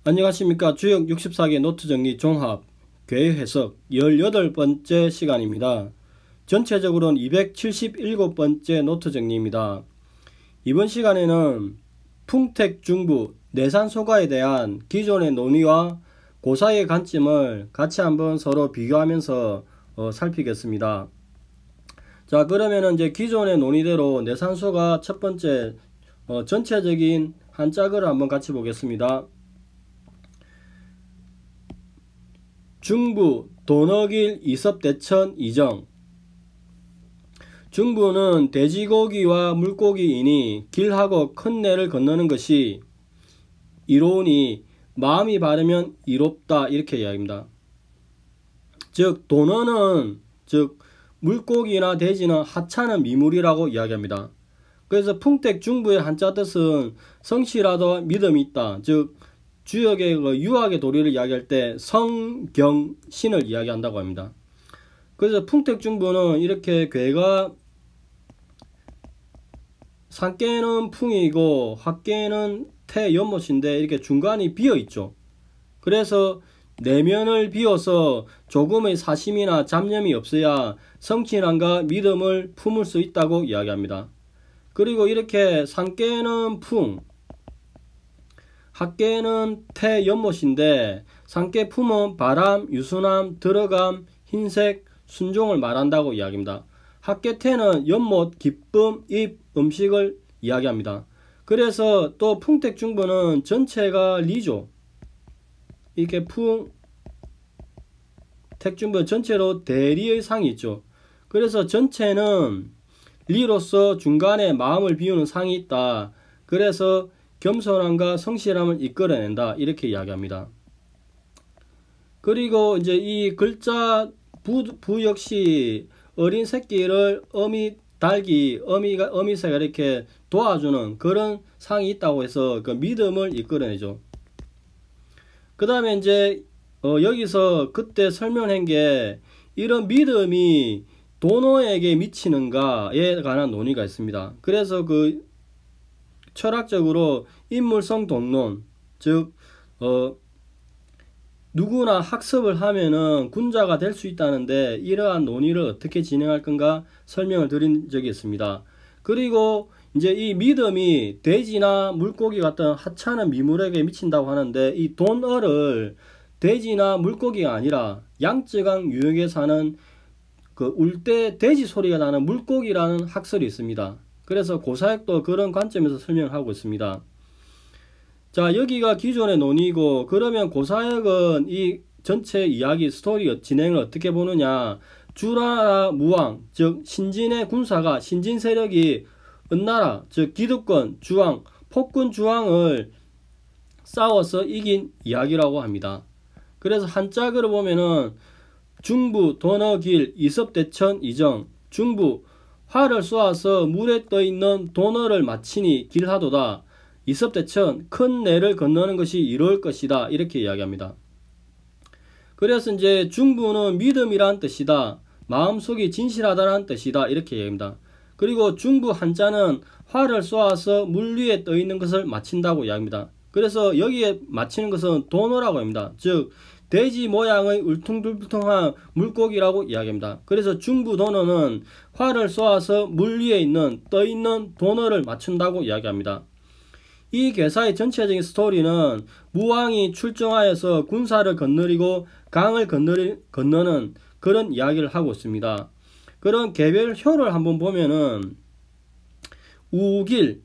안녕하십니까. 주역 64개 노트 정리 종합 괴 해석 18번째 시간입니다. 전체적으로는 277번째 노트 정리입니다. 이번 시간에는 풍택 중부 내산소가에 대한 기존의 논의와 그 사이의 관점을 같이 한번 서로 비교하면서 살피겠습니다. 자, 그러면은 이제 기존의 논의대로 내산소가 첫 번째 전체적인 한 짝을 한번 같이 보겠습니다. 중부 돈어길 이섭대천 이정. 중부는 돼지고기와 물고기이니 길하고 큰 내를 건너는 것이 이로우니 마음이 바르면 이롭다, 이렇게 이야기합니다. 즉 돈어는 즉 물고기나 돼지는 하찮은 미물이라고 이야기합니다. 그래서 풍택 중부의 한자 뜻은 성실하다, 믿음이 있다, 즉 주역의 유학의 도리를 이야기할 때 성경신을 이야기한다고 합니다. 그래서 풍택중부는 이렇게 괴가 상께는 풍이고 학께는 태 연못인데 이렇게 중간이 비어 있죠. 그래서 내면을 비워서 조금의 사심이나 잡념이 없어야 성실함과 믿음을 품을 수 있다고 이야기합니다. 그리고 이렇게 상께는 풍, 학계는 태 연못인데 상께 품은 바람, 유순함, 들어감, 흰색, 순종을 말한다고 이야기합니다. 학계 태는 연못, 기쁨, 입, 음식을 이야기합니다. 그래서 또 풍택 중부는 전체가 리죠. 이렇게 풍택 중부 전체로 대리의 상이 있죠. 그래서 전체는 리로서 중간에 마음을 비우는 상이 있다. 그래서 겸손함과 성실함을 이끌어낸다, 이렇게 이야기합니다. 그리고 이제 이 글자 부 역시 어린 새끼를 어미 달기, 어미새가 이렇게 도와주는 그런 상이 있다고 해서 그 믿음을 이끌어내죠. 그 다음에 이제 여기서 그때 설명한 게 이런 믿음이 도노에게 미치는가에 관한 논의가 있습니다. 그래서 그 철학적으로 인물성 동론, 즉 누구나 학습을 하면은 군자가 될 수 있다는데 이러한 논의를 어떻게 진행할 건가 설명을 드린 적이 있습니다. 그리고 이제 이 믿음이 돼지나 물고기 같은 하찮은 미물에게 미친다고 하는데 이 돈어를 돼지나 물고기가 아니라 양쯔강 유역에 사는 그 울 때 돼지 소리가 나는 물고기라는 학설이 있습니다. 그래서 고사역도 그런 관점에서 설명을 하고 있습니다. 자, 여기가 기존의 논의고, 그러면 고사역은 이 전체 이야기 스토리 진행을 어떻게 보느냐. 주나라 무왕, 즉 신진의 군사가, 신진 세력이 은나라, 즉 기득권 주왕, 폭군 주왕을 싸워서 이긴 이야기라고 합니다. 그래서 한짝으로 보면은 중부 돈어길 이섭대천 이정. 중부 활을 쏘아서 물에 떠있는 돈어를 마치니 길하도다. 이섭대천 큰 내를 건너는 것이 이로울 것이다, 이렇게 이야기합니다. 그래서 이제 중부는 믿음이란 뜻이다, 마음속이 진실하다는 뜻이다, 이렇게 이야기합니다. 그리고 중부 한자는 활을 쏘아서 물 위에 떠있는 것을 마친다고 이야기합니다. 그래서 여기에 마치는 것은 돈어라고 합니다. 즉 돼지 모양의 울퉁불퉁한 물고기라고 이야기합니다. 그래서 중부 돈어는 활을 쏘아서 물 위에 있는 떠있는 돈어를 맞춘다고 이야기합니다. 이 괴사의 전체적인 스토리는 무왕이 출정하여서 군사를 건너리고 강을 건너는 그런 이야기를 하고 있습니다. 그런 개별효를 한번 보면은 우길,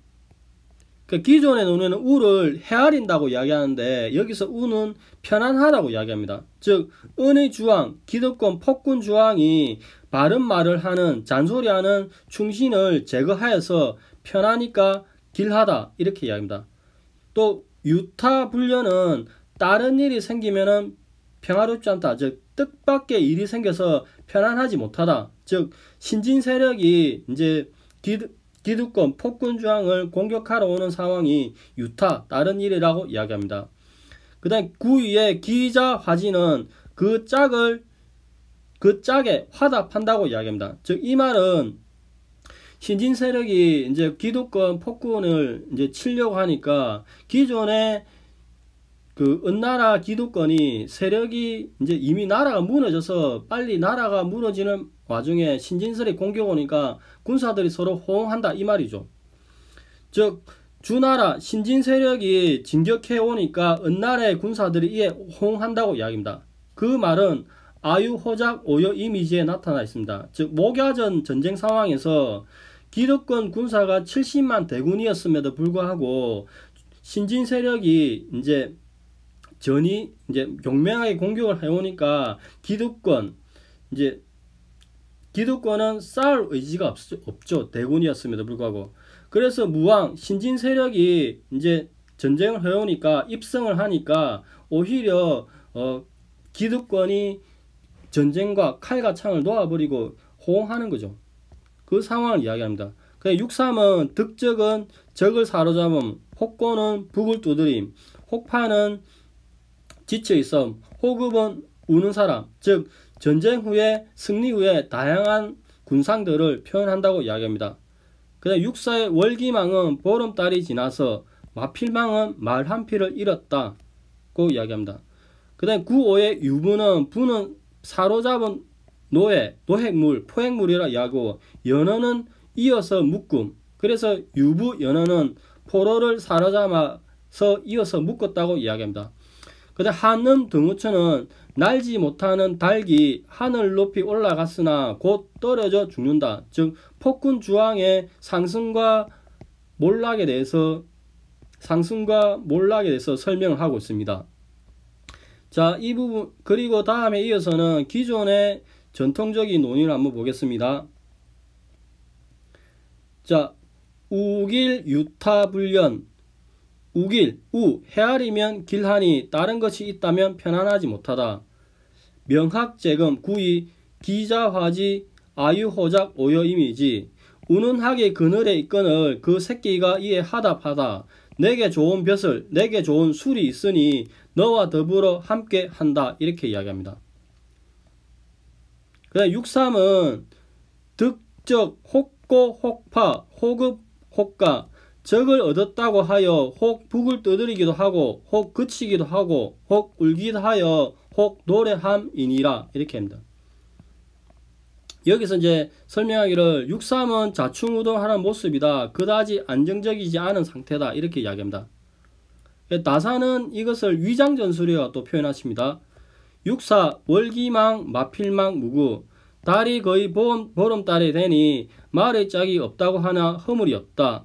기존의 논의는 우를 헤아린다고 이야기하는데 여기서 우는 편안하다고 이야기합니다. 즉 은의 주왕, 기득권 폭군 주왕이 바른 말을 하는 잔소리하는 충신을 제거하여서 편하니까 길하다, 이렇게 이야기합니다. 또 유타 불려는 다른 일이 생기면은 평화롭지 않다, 즉 뜻밖의 일이 생겨서 편안하지 못하다, 즉 신진 세력이 이제 기득권 폭군 주왕을 공격하러 오는 상황이 유타, 다른 일이라고 이야기합니다. 그 다음 구위의 기자 화지는 그 짝에 화답한다고 이야기합니다. 즉 이 말은 신진 세력이 이제 기득권 폭군을 이제 치려고 하니까 기존의 그 은나라 기득권이 세력이 이제 이미 나라가 무너져서 빨리 나라가 무너지는 와중에 신진설이 공격 오니까 군사들이 서로 호응한다 이 말이죠. 즉 주나라 신진 세력이 진격해 오니까 은나라의 군사들이 이에 호응한다고 이야기합니다. 그 말은 아유호작 오여 이미지에 나타나 있습니다. 즉 목야전 전쟁 상황에서 기득권 군사가 70만 대군이었음에도 불구하고 신진 세력이 이제 전이 이제 용맹하게 공격을 해오니까 기득권은 싸울 의지가 없죠. 대군이었음에도 불구하고. 그래서 무왕 신진 세력이 이제 전쟁을 해오니까 입성을 하니까 오히려 기득권이 전쟁과 칼과 창을 놓아버리고 호응하는 거죠. 그 상황을 이야기합니다. 그래서 6.3은 득적은 적을 사로잡음, 혹고는 북을 두드림, 혹파는 지쳐있음, 호급은 우는 사람, 즉 전쟁 후에 승리 후에 다양한 군상들을 표현한다고 이야기합니다. 그 다음 6.4의 월기망은 보름달이 지나서 마필망은 말 한 피를 잃었다고 이야기합니다. 그 다음 9.5의 유부는 부는 사로잡은 노획물, 포획물이라 이야기하고 연어는 이어서 묶음, 그래서 유부 연어는 포로를 사로잡아서 이어서 묶었다고 이야기합니다. 그 다음 한음 등우천은 날지 못하는 닭이 하늘 높이 올라갔으나 곧 떨어져 죽는다. 즉 폭군 주왕의 상승과 몰락에 대해서 설명을 하고 있습니다. 자, 이 부분 그리고 다음에 이어서는 기존의 전통적인 논의를 한번 보겠습니다. 자, 우길 유타불연 우길, 헤아리면 길하니 다른 것이 있다면 편안하지 못하다. 명학재금, 구이, 기자화지, 아유호작, 오여임이지. 우는 학의 그늘에 있거늘 그 새끼가 이에 하답하다. 내게 좋은 벼슬, 내게 좋은 술이 있으니 너와 더불어 함께 한다. 이렇게 이야기합니다. 그 다음 6.3은 득적, 혹고, 혹파, 호급, 혹가, 적을 얻었다고 하여 혹 북을 두드리기도 하고 혹 그치기도 하고 혹 울기도 하여 혹 노래함이니라 이렇게 합니다. 여기서 이제 설명하기를 6.3은 좌충우동하는 모습이다. 그다지 안정적이지 않은 상태다. 이렇게 이야기합니다. 나사는 이것을 위장전술이라고 또 표현하십니다. 6.4 월기망 마필망 무구 달이 거의 보름달이 되니 말의 짝이 없다고 하나 허물이 없다.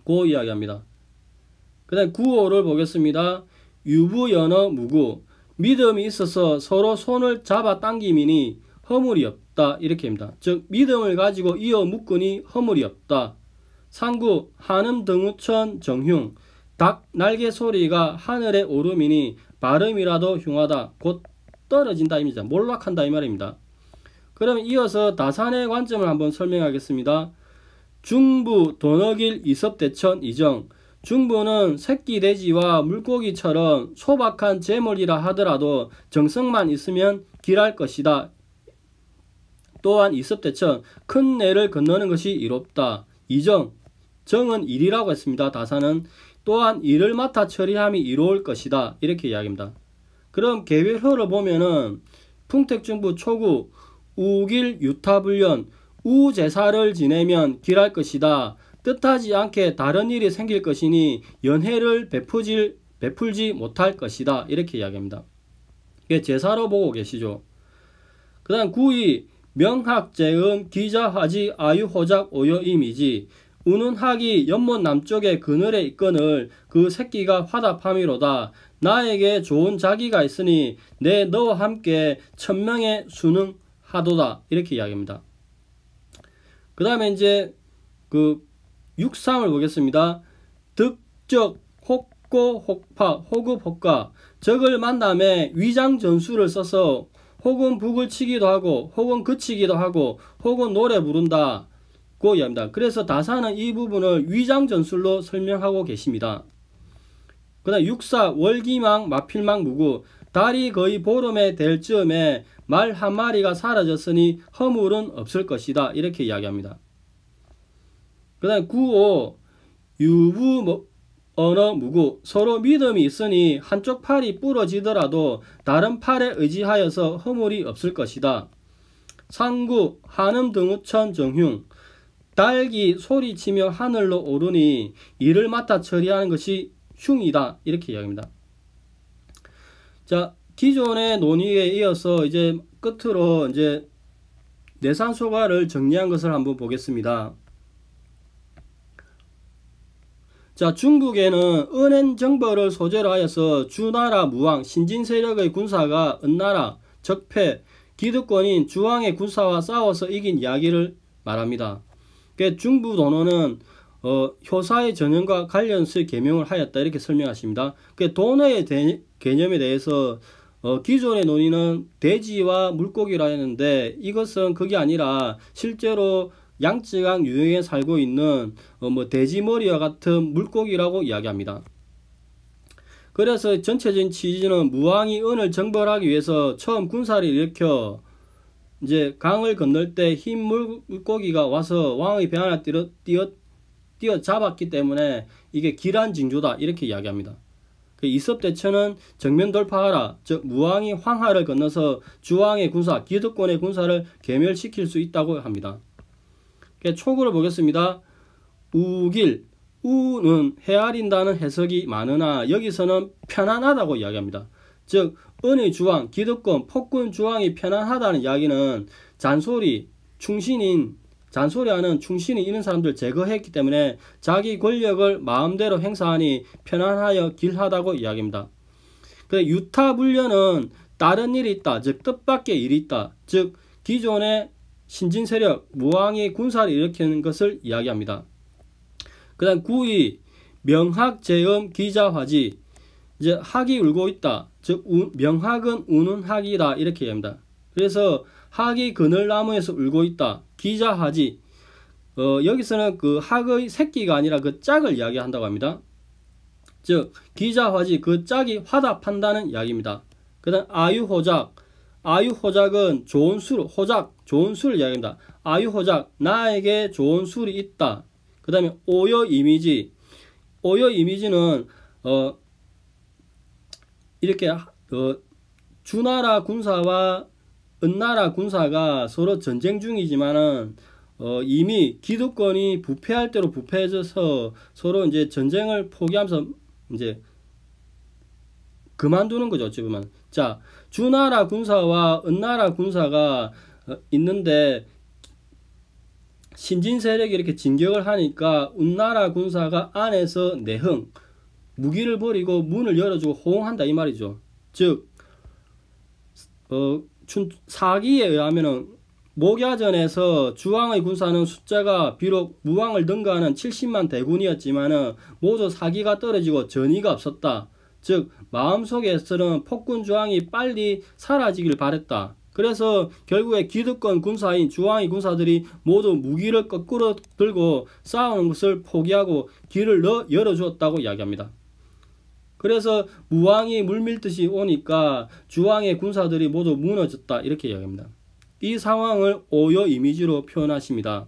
고 이야기합니다. 그 다음 9.5를 보겠습니다. 유부연어 무구 믿음이 있어서 서로 손을 잡아 당김이니 허물이 없다. 이렇게 합니다. 즉 믿음을 가지고 이어 묶으니 허물이 없다. 3.9 한음 등우천 정흉 닭 날개 소리가 하늘에 오름이니 발음이라도 흉하다. 곧 떨어진다 입니다. 몰락한다 이 말입니다. 그러면 이어서 다산의 관점을 한번 설명하겠습니다. 중부 도너길 이섭대천 이정 중부는 새끼 돼지와 물고기처럼 소박한 재물이라 하더라도 정성만 있으면 길할 것이다. 또한 이섭대천 큰 내를 건너는 것이 이롭다. 이정 정은 일이라고 했습니다. 다산은 또한 일을 맡아 처리함이 이로울 것이다. 이렇게 이야기합니다. 그럼 계획표를 보면은 풍택중부 초구 우길 유타불연 우제사를 지내면 길할 것이다. 뜻하지 않게 다른 일이 생길 것이니 연회를 베풀지 못할 것이다. 이렇게 이야기합니다. 이게 제사로 보고 계시죠. 그 다음 9위 명학재음 기자화지 아유호작 오여임이지 우는 학이 연못 남쪽의 그늘에 있거늘 그 새끼가 화답함이로다. 나에게 좋은 자기가 있으니 내 너와 함께 천명의 순응하도다. 이렇게 이야기합니다. 그 다음에 이제 그 6.3을 보겠습니다. 득적, 혹고, 혹파, 호급, 혹가 적을 만남에 위장 전술을 써서 혹은 북을 치기도 하고 혹은 그치기도 하고 혹은 노래 부른다 고 이야기합니다. 그래서 다사는 이 부분을 위장 전술로 설명하고 계십니다. 그 다음 6.4 월기망 마필망 무구 달이 거의 보름에 될 즈음에 말 한 마리가 사라졌으니 허물은 없을 것이다. 이렇게 이야기합니다. 그 다음 9.5 유부 언어 무구 서로 믿음이 있으니 한쪽 팔이 부러지더라도 다른 팔에 의지하여서 허물이 없을 것이다. 상구 한음 등우천 정흉 닭이 소리치며 하늘로 오르니 이를 맡아 처리하는 것이 흉이다. 이렇게 이야기합니다. 자, 기존의 논의에 이어서 이제 끝으로 이제 내산소가를 정리한 것을 한번 보겠습니다. 자, 중국에는 은행정벌을 소재로 하여서 주나라 무왕 신진세력의 군사가 은나라 적폐 기득권인 주왕의 군사와 싸워서 이긴 이야기를 말합니다. 중부 돈어는 효사의 전형과 관련해서 개명을 하였다 이렇게 설명하십니다. 돈어의 개념에 대해서 기존의 논의는 돼지와 물고기라 했는데 이것은 그게 아니라 실제로 양쯔강 유역에 살고 있는 돼지머리와 같은 물고기라고 이야기합니다. 그래서 전체적인 취지는 무왕이 은을 정벌하기 위해서 처음 군사를 일으켜 이제 강을 건널 때 흰 물고기가 와서 왕의 배 하나 뛰어 잡았기 때문에 이게 기란징조다 이렇게 이야기합니다. 이섭대천은 정면 돌파하라, 즉 무왕이 황하를 건너서 주왕의 군사, 기득권의 군사를 괴멸시킬 수 있다고 합니다. 촉으로 보겠습니다. 우길, 우는 헤아린다는 해석이 많으나 여기서는 편안하다고 이야기합니다. 즉 은의 주왕, 기득권, 폭군 주왕이 편안하다는 이야기는 잔소리, 잔소리하는 충신이 이런 사람들 제거했기 때문에 자기 권력을 마음대로 행사하니 편안하여 길하다고 이야기합니다. 유타불려는 다른 일이 있다, 즉 뜻밖의 일이 있다, 즉 기존의 신진세력, 무왕이 군사를 일으키는 것을 이야기합니다. 그 다음 9위 명학재음 기자화지 이제 학이 울고 있다, 즉 명학은 우는 학이다 이렇게 이야기합니다. 그래서 학이 그늘나무에서 울고 있다. 기자하지. 여기서는 그 학의 새끼가 아니라 그 짝을 이야기한다고 합니다. 즉 기자화지 그 짝이 화답한다는 이야기입니다. 그 다음 아유호작. 아유호작은 좋은 술, 호작 좋은 술을 이야기합니다. 아유호작 나에게 좋은 술이 있다. 그 다음에 오여이미지. 오여이미지는 이렇게 주나라 군사와 은나라 군사가 서로 전쟁 중이지만은 이미 기득권이 부패할 대로 부패해져서 서로 이제 전쟁을 포기하면서 이제 그만두는 거죠. 어찌 보면. 자, 주나라 군사와 은나라 군사가 있는데 신진 세력이 이렇게 진격을 하니까 은나라 군사가 안에서 내흥, 무기를 버리고 문을 열어주고 호응한다 이 말이죠. 즉 사기에 의하면은 목야전에서 주왕의 군사는 숫자가 비록 무왕을 능가하는 70만 대군이었지만은 모두 사기가 떨어지고 전의가 없었다. 즉 마음속에서는 폭군 주왕이 빨리 사라지길 바랬다. 그래서 결국에 기득권 군사인 주왕의 군사들이 모두 무기를 거꾸로 들고 싸우는 것을 포기하고 길을 열어주었다고 이야기합니다. 그래서 무왕이 물밀듯이 오니까 주왕의 군사들이 모두 무너졌다 이렇게 이야기합니다. 이 상황을 오여 이미지로 표현하십니다.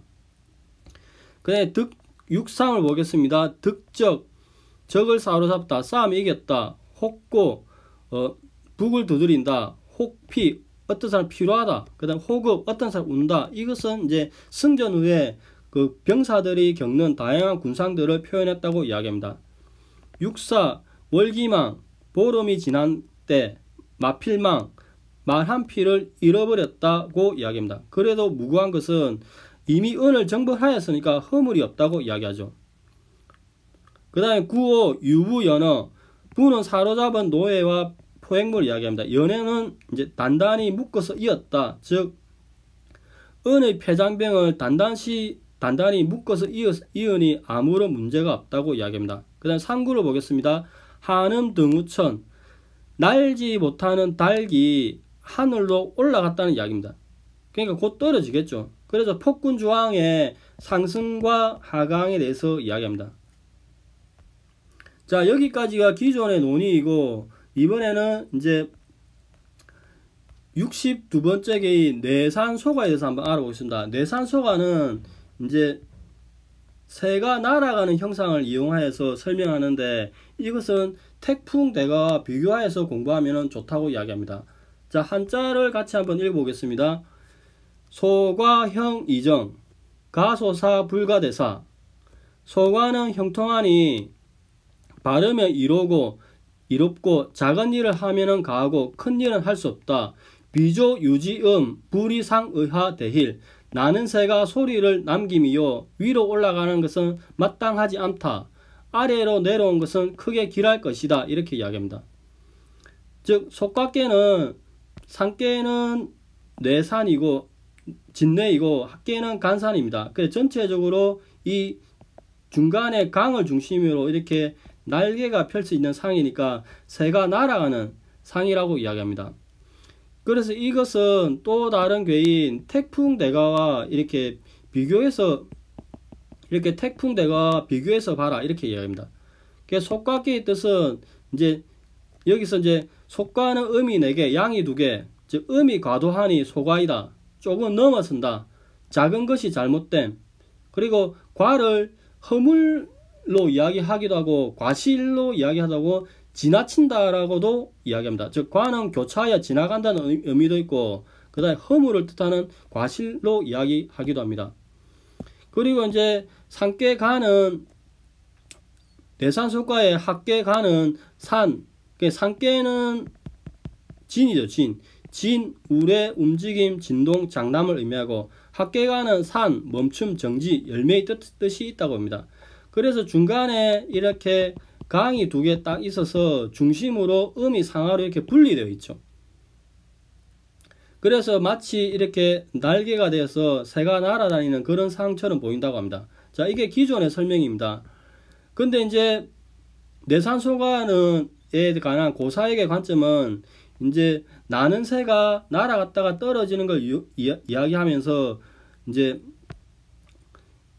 그다음에 육상을 보겠습니다. 득적, 적을 사로잡다, 싸움에 이겼다. 혹고, 북을 두드린다. 혹피, 어떤 사람 필요하다. 그 다음 호급, 어떤 사람 운다. 이것은 이제 승전 후에 그 병사들이 겪는 다양한 군상들을 표현했다고 이야기합니다. 육사, 월기망, 보름이 지난 때, 마필망, 말 한 피를 잃어버렸다고 이야기합니다. 그래도 무고한 것은 이미 은을 정벌하였으니까 허물이 없다고 이야기하죠. 그 다음에 구호, 유부연어, 부는 사로잡은 노예와 포획물을 이야기합니다. 연애는 이제 단단히 묶어서 이었다. 즉 은의 폐장병을 단단히 묶어서 이으니 아무런 문제가 없다고 이야기합니다. 그 다음 3구를 보겠습니다. 한음 등우천, 날지 못하는 닭이 하늘로 올라갔다는 이야기입니다. 그러니까 곧 떨어지겠죠. 그래서 폭군 주왕의 상승과 하강에 대해서 이야기합니다. 자, 여기까지가 기존의 논의이고 이번에는 이제 62번째 개인 내산소가에 대해서 한번 알아보겠습니다. 내산소가는 이제 새가 날아가는 형상을 이용하여서 설명하는데 이것은 태풍대가와 비교하여서 공부하면 좋다고 이야기합니다. 자, 한자를 같이 한번 읽어보겠습니다. 소과 형 이정 가소사 불가대사. 소과는 형통하니 바르면 이롭고 작은 일을 하면은 가하고 큰 일은 할 수 없다. 비조 유지음 불이상의하 대힐. 나는 새가 소리를 남김이요 위로 올라가는 것은 마땅하지 않다. 아래로 내려온 것은 크게 길할 것이다. 이렇게 이야기합니다. 즉 속각계는 상계는 내산이고 진내이고 학계는 간산입니다. 그래서 전체적으로 이 중간에 강을 중심으로 이렇게 날개가 펼 수 있는 상이니까 새가 날아가는 상이라고 이야기합니다. 그래서 이것은 또 다른 괴인 태풍대가와 이렇게 비교해서 봐라 이렇게 이야기합니다. 그래서 속각계의 뜻은 이제 여기서 이제 속과는 음이 4개, 양이 2개, 즉 음이 과도하니 소과이다. 조금 넘어선다. 작은 것이 잘못됨. 그리고 과를 허물로 이야기하기도 하고 과실로 이야기하다고 지나친다라고도 이야기합니다. 즉 과는 교차하여 지나간다는 의미도 있고 그 다음에 허물을 뜻하는 과실로 이야기하기도 합니다. 그리고 이제 상계가는 내산속과의 학계가는 산, 상계는 진이죠. 진, 우레, 움직임, 진동, 장남을 의미하고 학계가는 산, 멈춤, 정지, 열매의 뜻이 있다고 합니다. 그래서 중간에 이렇게 강이 2개 딱 있어서 중심으로 음이 상하로 이렇게 분리되어 있죠. 그래서 마치 이렇게 날개가 되어서 새가 날아다니는 그런 상처럼 보인다고 합니다. 자, 이게 기존의 설명입니다. 근데 이제 내산소가에 관한 고사역의 관점은 이제 나는 새가 날아갔다가 떨어지는 걸 이야기하면서 이제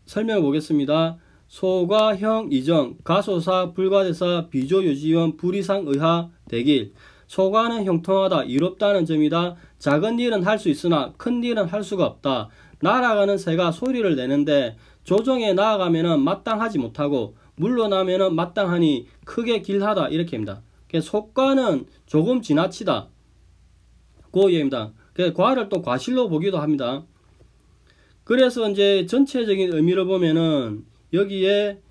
설명해 보겠습니다. 소과 형 이정 가소사 불가대사 비조유지원 불이상의하 대길. 소과는 형통하다 이롭다는 점이다. 작은 일은 할 수 있으나 큰 일은 할 수가 없다. 날아가는 새가 소리를 내는데 조정에 나아가면은 마땅하지 못하고 물러나면은 마땅하니 크게 길하다 이렇게 합니다. 속과는 조금 지나치다 그 얘기입니다. 과를 또 과실로 보기도 합니다. 그래서 이제 전체적인 의미를 보면은 여기에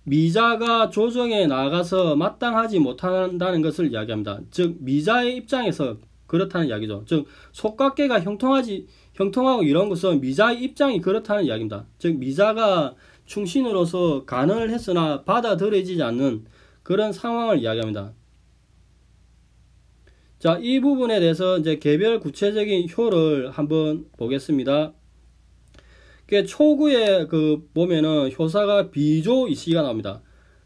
미자가 조정에 나가서 마땅하지 못한다는 것을 이야기합니다. 즉 미자의 입장에서 그렇다는 이야기죠. 즉 속각계가 형통하고 이런 것은 미자의 입장이 그렇다는 이야기입니다. 즉 미자가 충신으로서 간언을 했으나 받아들여지지 않는 그런 상황을 이야기합니다. 자, 이 부분에 대해서 이제 개별 구체적인 효를 한번 보겠습니다. 초구에 보면은 효사가 비조이시가 나옵니다.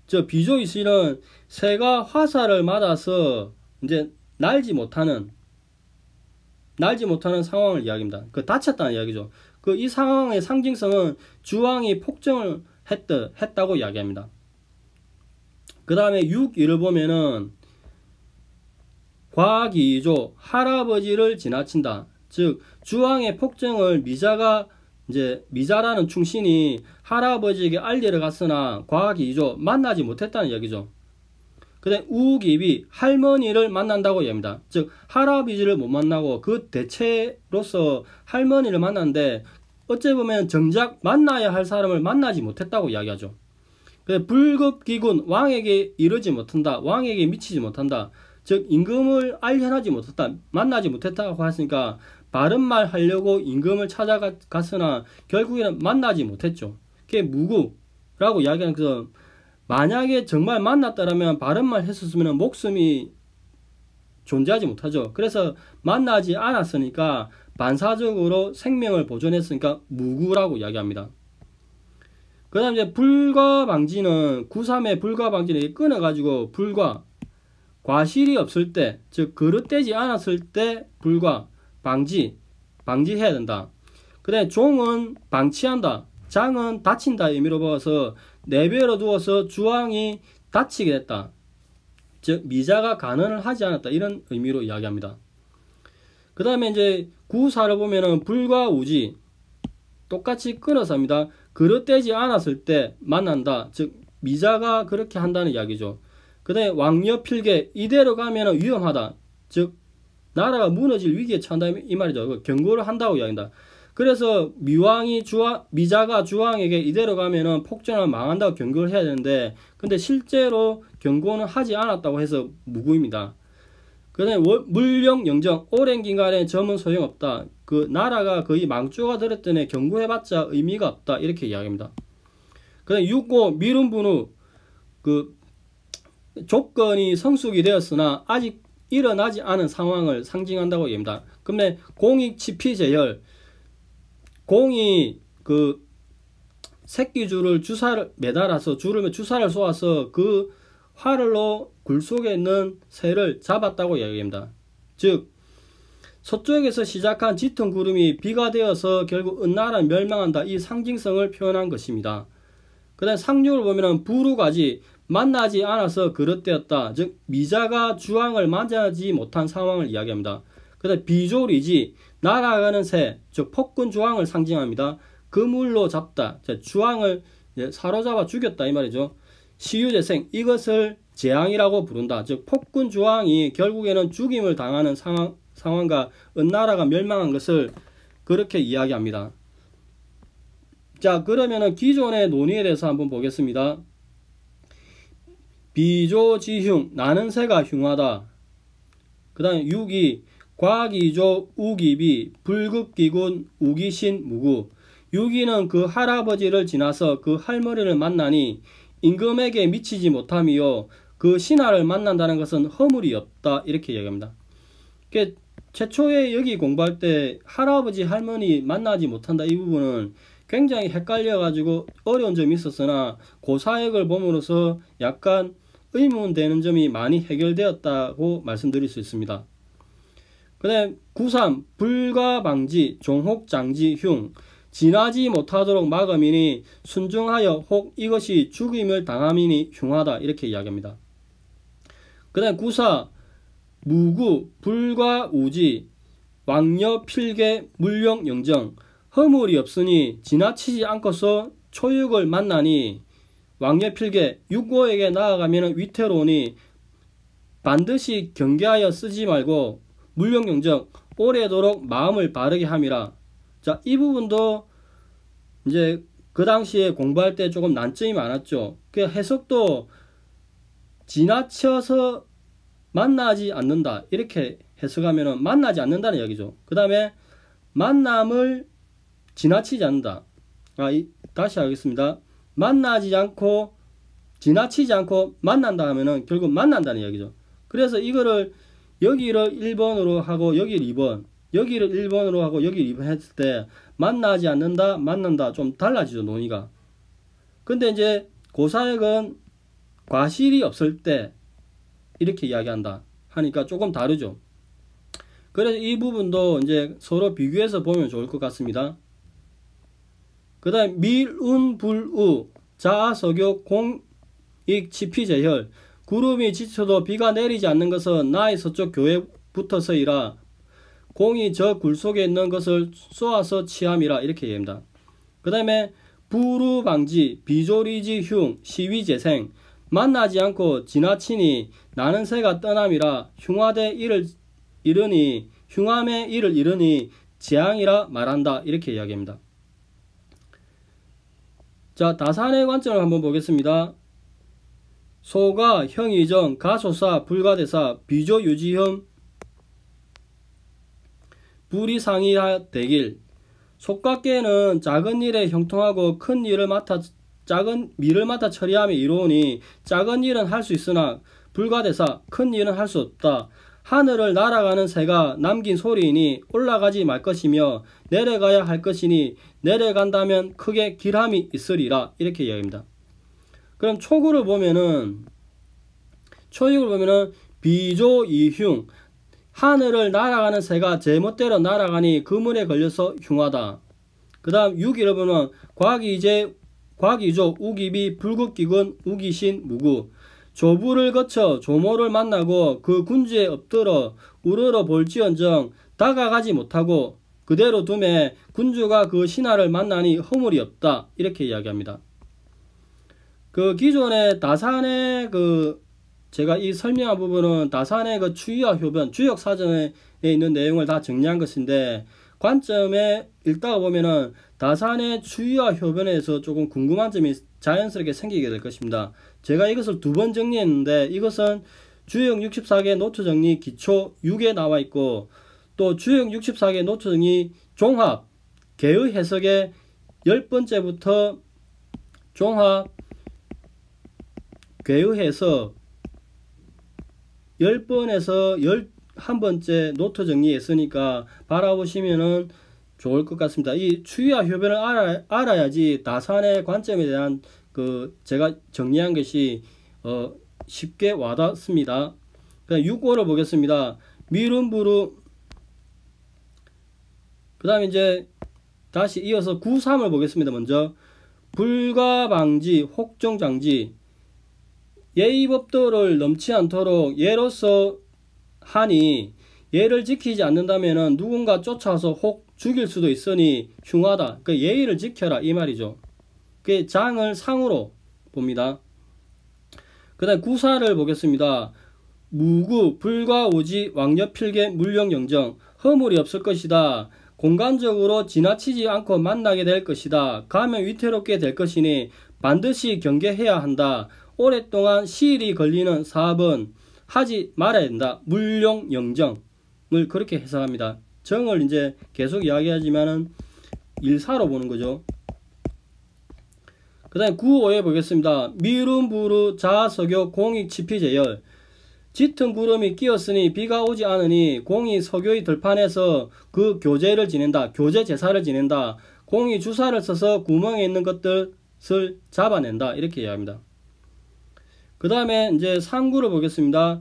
저 비조이시는 새가 화살을 맞아서 이제 날지 못하는 상황을 이야기합니다. 다쳤다는 이야기죠. 이 상황의 상징성은 주왕이 폭정을 했다고 이야기합니다. 그 다음에 6.1을 보면은 과기조 할아버지를 지나친다. 즉 주왕의 폭정을 미자라는 충신이 할아버지에게 알리러 갔으나 과기조 만나지 못했다는 이야기죠. 그 다음에 우기비 할머니를 만난다고 이야기합니다. 즉 할아버지를 못 만나고 그 대체로서 할머니를 만났는데 어찌 보면 정작 만나야 할 사람을 만나지 못했다고 이야기하죠. 불급기군 왕에게 이르지 못한다. 왕에게 미치지 못한다. 즉 임금을 알려하지 못했다. 만나지 못했다고 했으니까 바른 말 하려고 임금을 찾아갔으나 결국에는 만나지 못했죠. 그게 무구라고 이야기하는 것은 만약에 정말 만났다라면 바른 말 했었으면 목숨이 존재하지 못하죠. 그래서 만나지 않았으니까 반사적으로 생명을 보존했으니까 무구라고 이야기합니다. 그 다음 이제 불과방지는 9.3의 불과방지는 끊어가지고 불과 과실이 없을 때, 즉 그릇되지 않았을 때 불과 방지해야 된다. 그 다음에 종은 방치한다. 장은 다친다 의미로 보아서 내버려 두어서 주왕이 다치게 됐다. 즉 미자가 간언을 하지 않았다. 이런 의미로 이야기합니다. 그 다음에 이제 구사를 보면은 불과 우지 똑같이 끊어서 합니다. 그릇되지 않았을 때 만난다. 즉 미자가 그렇게 한다는 이야기죠. 그 다음에 왕여필계, 이대로 가면 위험하다. 즉 나라가 무너질 위기에 처한다 이 말이죠. 경고를 한다고 이야기한다. 그래서 미자가 주왕에게 이대로 가면은 폭전하면 망한다고 경고를 해야 되는데, 근데 실제로 경고는 하지 않았다고 해서 무구입니다. 그 다음에 물령 영정, 오랜 기간에 점은 소용없다. 그 나라가 거의 망조가 들었더니 경고해봤자 의미가 없다. 이렇게 이야기합니다. 그 다음에 6고 미룬분후, 그 조건이 성숙이 되었으나 아직 일어나지 않은 상황을 상징한다고 얘기합니다. 그러면 공익치피제열, 공이 그 새끼줄을 주사를 매달아서 주사를 쏘아서 그 활로 굴 속에 있는 새를 잡았다고 이야기합니다. 즉 서쪽에서 시작한 짙은 구름이 비가 되어서 결국 은나라는 멸망한다. 이 상징성을 표현한 것입니다. 그 다음 상륙을 보면 부루가지, 만나지 않아서 그릇되었다. 즉 미자가 주왕을 만나지 못한 상황을 이야기합니다. 그 다음 비조리지, 날아가는 새, 즉 폭군 주왕을 상징합니다. 그물로 잡다, 주왕을 사로잡아 죽였다 이 말이죠. 시유재생, 이것을 재앙이라고 부른다. 즉 폭군 주왕이 결국에는 죽임을 당하는 상황과 은나라가 멸망한 것을 그렇게 이야기합니다. 자, 그러면은 기존의 논의에 대해서 한번 보겠습니다. 비조지흉, 나는 새가 흉하다. 그 다음에 6이 과기조 우기비, 불급기군 우기신 무구. 6이는 그 할아버지를 지나서 그 할머니를 만나니 임금에게 미치지 못함이요 그 신하를 만난다는 것은 허물이 없다. 이렇게 얘기합니다. 최초에 여기 공부할 때 할아버지 할머니 만나지 못한다 이 부분은 굉장히 헷갈려 가지고 어려운 점이 있었으나 고사역을 봄으로써 약간 의문되는 점이 많이 해결되었다고 말씀드릴 수 있습니다. 그 다음 9.3 불가방지 종혹장지 흉, 지나지 못하도록 막음이니 순종하여 혹 이것이 죽임을 당함이니 흉하다. 이렇게 이야기합니다. 그 다음 9.4 무구 불과우지 왕여필계 물령영정, 허물이 없으니 지나치지 않고서 초육을 만나니 왕여필계 6호에게 나아가면 위태로우니 반드시 경계하여 쓰지 말고 물령영정 오래도록 마음을 바르게 함이라. 자, 이 부분도 이제 그 당시에 공부할 때 조금 난점이 많았죠. 그 해석도 지나쳐서 만나지 않는다 이렇게 해석하면 만나지 않는다는 이야기죠. 그 다음에 만남을 지나치지 않는다. 다시 하겠습니다. 만나지 않고 지나치지 않고 만난다 하면은 결국 만난다는 이야기죠. 그래서 이거를 여기를 1번으로 하고 여기를 2번, 여기를 1번으로 하고 여기를 2번 했을 때 만나지 않는다, 만난다 좀 달라지죠, 논의가. 근데 이제 고사역은 과실이 없을 때 이렇게 이야기한다 하니까 조금 다르죠. 그래서 이 부분도 이제 서로 비교해서 보면 좋을 것 같습니다. 그 다음 밀운불우 자아석욕 공익치피제혈, 구름이 지쳐도 비가 내리지 않는 것은 나의 서쪽 교에 붙어서이라 공이 저 굴 속에 있는 것을 쏘아서 취함이라. 이렇게 얘기합니다. 그 다음에 부루방지 비조리지 흉 시위재생, 만나지 않고 지나치니 나는 새가 떠남이라 흉화대 이를 이르니 흉함의 이를 이르니 재앙이라 말한다. 이렇게 이야기합니다. 자, 다산의 관점을 한번 보겠습니다. 소가 형이정 가소사 불가대사 비조유지형 불이상이하 되길. 속각계는 작은 일에 형통하고 큰 일을 작은 밀을 맡아 처리함에 이로우니 작은 일은 할 수 있으나 불가대사 큰 일은 할 수 없다. 하늘을 날아가는 새가 남긴 소리이니 올라가지 말 것이며 내려가야 할 것이니 내려간다면 크게 길함이 있으리라. 이렇게 이야기합니다. 그럼 초육을 보면은 비조이흉, 하늘을 날아가는 새가 제멋대로 날아가니 그물에 걸려서 흉하다. 그 다음 6일을 보면 과기조 우기비 불국기군 우기신 무구, 조부를 거쳐 조모를 만나고 그 군주에 엎드러 우러러 볼지언정 다가가지 못하고 그대로 둠에 군주가 그 신하를 만나니 허물이 없다. 이렇게 이야기합니다. 그 기존에 다산의 제가 이 설명한 부분은 다산의 그 추이와 효변, 주역사전에 있는 내용을 다 정리한 것인데, 관점에 읽다가 보면은 다산의 추이와 효변에서 조금 궁금한 점이 자연스럽게 생기게 될 것입니다. 제가 이것을 2번 정리했는데, 이것은 주역 64개 노트 정리 기초 6에 나와 있고, 또 주역 64개 노트 정리 종합 개의 해석의 10번째부터 종합 개의 해석 10번에서 11번째 노트 정리했으니까 바라보시면은 좋을 것 같습니다. 이 추이와 효변을 알아야지 다산의 관점에 대한 제가 정리한 것이 쉽게 와닿습니다. 6호를 보겠습니다. 미룬부루. 그 다음에 이제 다시 이어서 9.3을 보겠습니다. 먼저 불가방지, 혹종장지. 예의법도를 넘지 않도록 예로서 하니, 예를 지키지 않는다면 누군가 쫓아와서 혹 죽일 수도 있으니 흉하다. 그 예의를 지켜라 이 말이죠. 그 장을 상으로 봅니다. 그 다음 9.4를 보겠습니다. 무구, 불과오지, 왕여필계, 물령영정. 허물이 없을 것이다. 공간적으로 지나치지 않고 만나게 될 것이다. 가면 위태롭게 될 것이니 반드시 경계해야 한다. 오랫동안 시일이 걸리는 사업은 하지 말아야 된다. 물령영정을 그렇게 해석합니다. 정을 이제 계속 이야기하지만은 일사로 보는 거죠. 그 다음에 9.5에 보겠습니다. 미룬부루 자석교 공익치피제열. 짙은 구름이 끼었으니 비가 오지 않으니 공이 석교의 들판에서 그 교제를 지낸다. 교제 제사를 지낸다. 공이 주사를 써서 구멍에 있는 것들을 잡아낸다. 이렇게 이야기합니다. 그 다음에 이제 3구를 보겠습니다.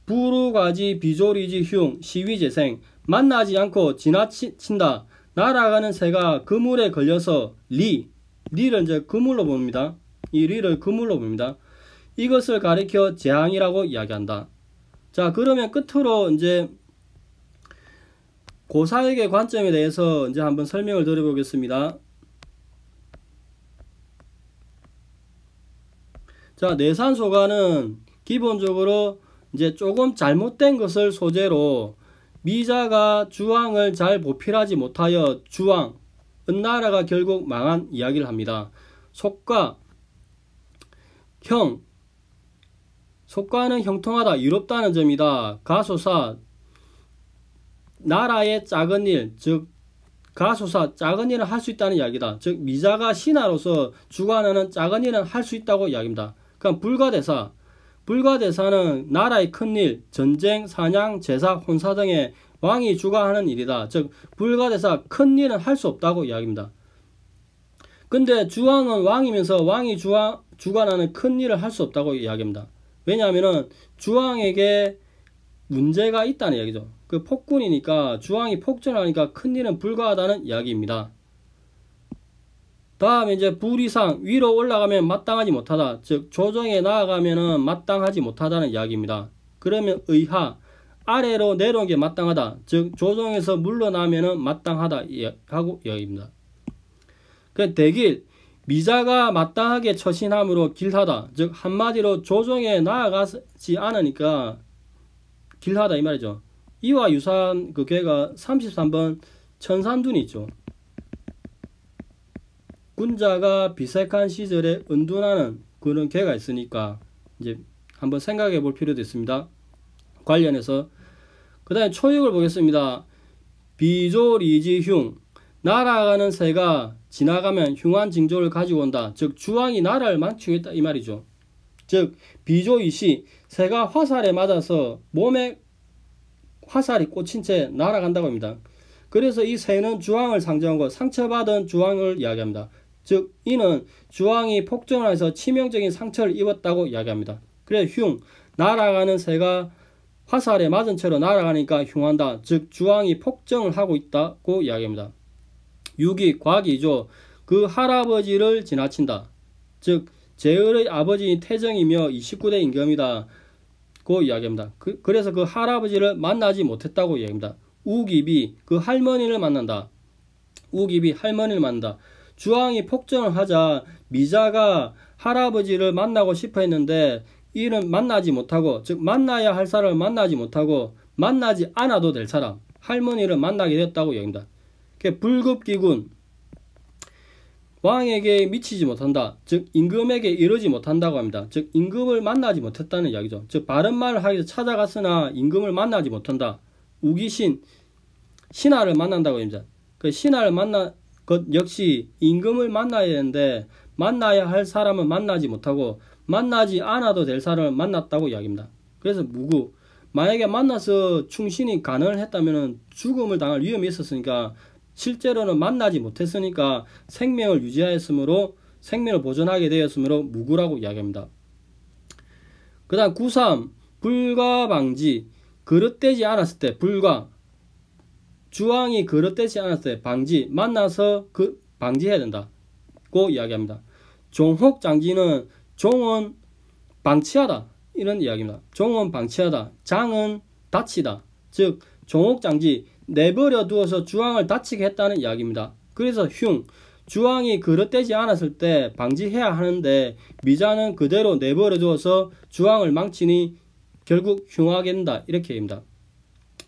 부루과지 비조리지 흉 시위재생. 만나지 않고 지나친다. 날아가는 새가 그물에 걸려서 리를 이제 그물로 봅니다. 이 리를 그물로 봅니다. 이것을 가리켜 재앙이라고 이야기한다. 자, 그러면 끝으로 이제 고사역의 관점에 대해서 이제 한번 설명을 드려보겠습니다. 자, 내산소가는 기본적으로 이제 조금 잘못된 것을 소재로 미자가 주왕을 잘 보필하지 못하여 주왕, 은나라가 결국 망한 이야기를 합니다. 속가, 속가는 형통하다, 이롭다는 점이다. 가소사, 나라의 작은 일, 즉 가소사, 작은 일을 할 수 있다는 이야기다. 즉 미자가 신하로서 주관하는 작은 일은 할 수 있다고 이야기합니다. 그럼 불가대사는 나라의 큰일, 전쟁, 사냥, 제사, 혼사 등의 왕이 주관하는 일이다. 즉 불가대사, 큰일은 할 수 없다고 이야기합니다. 근데 주왕은 왕이면서 왕이 주관하는 큰일을 할 수 없다고 이야기합니다. 왜냐하면 주왕에게 문제가 있다는 이야기죠. 그 폭군이니까 주왕이 폭전하니까 큰일은 불가하다는 이야기입니다. 다음에 이제 불이상, 위로 올라가면 마땅하지 못하다. 즉 조정에 나아가면 마땅하지 못하다는 이야기입니다. 그러면 의하, 아래로 내려오는 게 마땅하다. 즉 조정에서 물러나면 마땅하다 하고 이야기입니다. 그 대길, 미자가 마땅하게 처신함으로 길하다. 즉 한마디로 조정에 나아가지 않으니까 길하다 이 말이죠. 이와 유사한 그 괴가 33번 천산둔이 있죠. 군자가 비색한 시절에 은둔하는 그런 괴가 있으니까 이제 한번 생각해 볼 필요도 있습니다. 관련해서. 그 다음에 초육을 보겠습니다. 비조리지흉, 날아가는 새가 지나가면 흉한 징조를 가지고 온다. 즉 주왕이 나라를 망치겠다 이 말이죠. 즉 비조이시, 새가 화살에 맞아서 몸에 화살이 꽂힌 채 날아간다고 합니다. 그래서 이 새는 주왕을 상징하고 상처받은 주왕을 이야기합니다. 즉 이는 주왕이 폭정을 해서 치명적인 상처를 입었다고 이야기합니다. 그래서 흉, 날아가는 새가 화살에 맞은 채로 날아가니까 흉한다. 즉 주왕이 폭정을 하고 있다고 이야기합니다. 6이 과기죠. 그 할아버지를 지나친다. 즉 제을의 아버지인 태정이며 29대 임금이다 고 이야기합니다. 그래서 그 할아버지를 만나지 못했다고 이야기합니다. 우기비, 그 할머니를 만난다. 우깁이 할머니를 만난다. 주왕이 폭정을 하자 미자가 할아버지를 만나고 싶어 했는데 이는 만나지 못하고, 즉 만나야 할 사람을 만나지 못하고 만나지 않아도 될 사람, 할머니를 만나게 됐다고 얘기합니다. 불급기군, 왕에게 미치지 못한다. 즉 임금에게 이르지 못한다고 합니다. 즉 임금을 만나지 못했다는 이야기죠. 즉 바른 말을 하기 위해서 찾아갔으나 임금을 만나지 못한다. 우기신, 신하를 만난다고 합니다. 그 신하를 만난 것 역시 임금을 만나야 되는데 만나야 할 사람은 만나지 못하고 만나지 않아도 될 사람을 만났다고 이야기합니다. 그래서 무구, 만약에 만나서 충신이 가능을 했다면 죽음을 당할 위험이 있었으니까 실제로는 만나지 못했으니까 생명을 유지하였으므로, 생명을 보존하게 되었으므로 무구라고 이야기합니다. 그 다음 9.3 불가방지, 그릇되지 않았을 때, 불가, 주왕이 그릇되지 않았을 때 방지, 만나서 그 방지해야 된다고 이야기합니다. 종혹장지는 종은 방치하다 이런 이야기입니다. 종은 방치하다, 장은 다치다. 즉 종혹장지, 내버려 두어서 주왕을 다치게 했다는 이야기입니다. 그래서 흉, 주왕이 그릇되지 않았을 때 방지해야 하는데 미자는 그대로 내버려 두어서 주왕을 망치니 결국 흉하게 된다 이렇게 얘기합니다.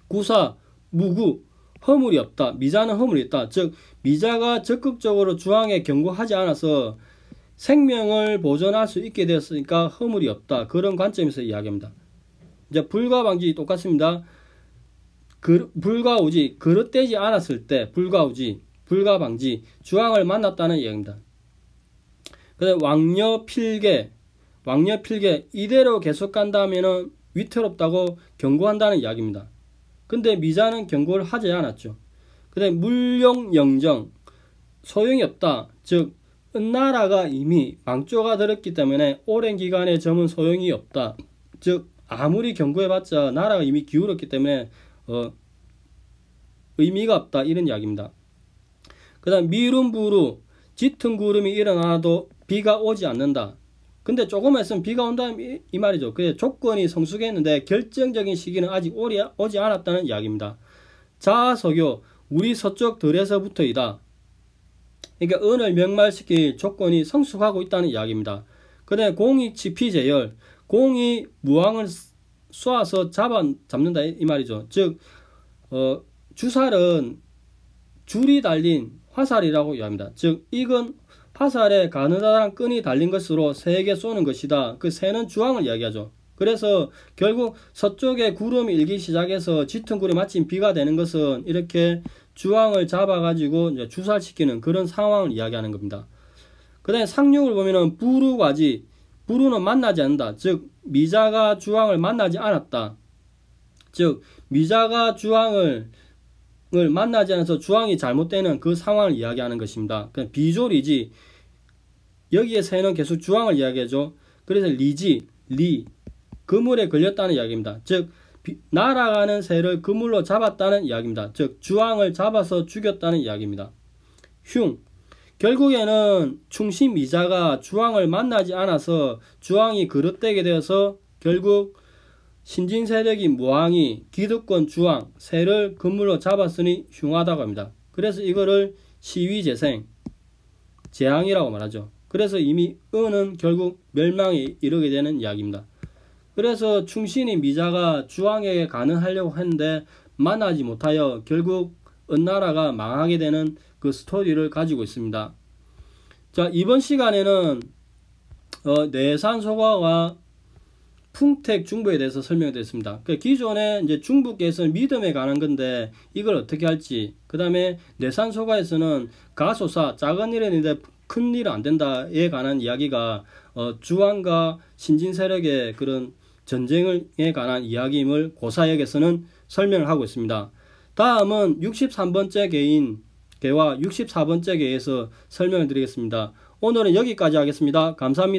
9.4 무구, 허물이 없다. 미자는 허물이 있다. 즉 미자가 적극적으로 주왕에 경고하지 않아서 생명을 보존할 수 있게 되었으니까 허물이 없다. 그런 관점에서 이야기합니다. 이제 불가방지 똑같습니다. 불가우지, 그릇되지 않았을 때 불가우지, 불가방지, 주왕을 만났다는 이야기입니다. 그 다음 왕녀필계, 왕녀필계, 이대로 계속 간다면 위태롭다고 경고한다는 이야기입니다. 근데 미자는 경고를 하지 않았죠. 그 다음 물용영정, 소용이 없다. 즉 은나라가 이미 망조가 들었기 때문에 오랜 기간의 점은 소용이 없다. 즉 아무리 경고해봤자 나라가 이미 기울었기 때문에 의미가 없다 이런 이야기입니다. 그 다음 미룸부루, 짙은 구름이 일어나도 비가 오지 않는다. 근데 조금만 있으면 비가 온다 이 말이죠. 그게 조건이 성숙했는데 결정적인 시기는 아직 오지 않았다는 이야기입니다. 자서교, 우리 서쪽 들에서부터이다. 그러니까 은을 명말시킬 조건이 성숙하고 있다는 이야기입니다. 그 다음에 공이 치피제열, 공이 무왕을 쏘아서 잡는다 이 말이죠. 즉 주살은 줄이 달린 화살이라고 이야기합니다. 즉 이건 화살에 가느다란 끈이 달린 것으로 새에게 쏘는 것이다. 그 새는 주왕을 이야기하죠. 그래서 결국 서쪽에 구름이 일기 시작해서 짙은 구름이 마침 비가 되는 것은 이렇게 주왕을 잡아가지고 이제 주살시키는 그런 상황을 이야기하는 겁니다. 그 다음에 상륙을 보면은 부루과지, 부루는 만나지 않는다. 즉 미자가 주왕을 만나지 않았다. 즉 미자가 주왕을 만나지 않아서 주왕이 잘못되는 그 상황을 이야기하는 것입니다. 비조리지, 여기에 새는 계속 주왕을 이야기하죠. 그래서 리지, 그물에 걸렸다는 이야기입니다. 즉 날아가는 새를 그물로 잡았다는 이야기입니다. 즉 주왕을 잡아서 죽였다는 이야기입니다. 흉, 결국에는 충신 미자가 주왕을 만나지 않아서 주왕이 그릇되게 되어서 결국 신진 세력인 무왕이 기득권 주왕 새를 그물로 잡았으니 흉하다고 합니다. 그래서 이거를 시위재생, 재앙이라고 말하죠. 그래서 이미 은은 결국 멸망에 이르게 되는 이야기입니다. 그래서 충신이 미자가 주왕에게 간응하려고 했는데 만나지 못하여 결국 은나라가 망하게 되는 그 스토리를 가지고 있습니다. 자, 이번 시간에는 내산소가와 풍택 중부에 대해서 설명드렸습니다. 기존에 이제 중부께서는 믿음에 관한 건데 이걸 어떻게 할지, 그 다음에 내산소가에서는 가소사, 작은 일은 있는데 큰 일은 안 된다에 관한 이야기가 주왕과 신진 세력의 그런 전쟁에 관한 이야기임을 고사역에서는 설명을 하고 있습니다. 다음은 63번째 개와 64번째 개에서 설명을 드리겠습니다. 오늘은 여기까지 하겠습니다. 감사합니다.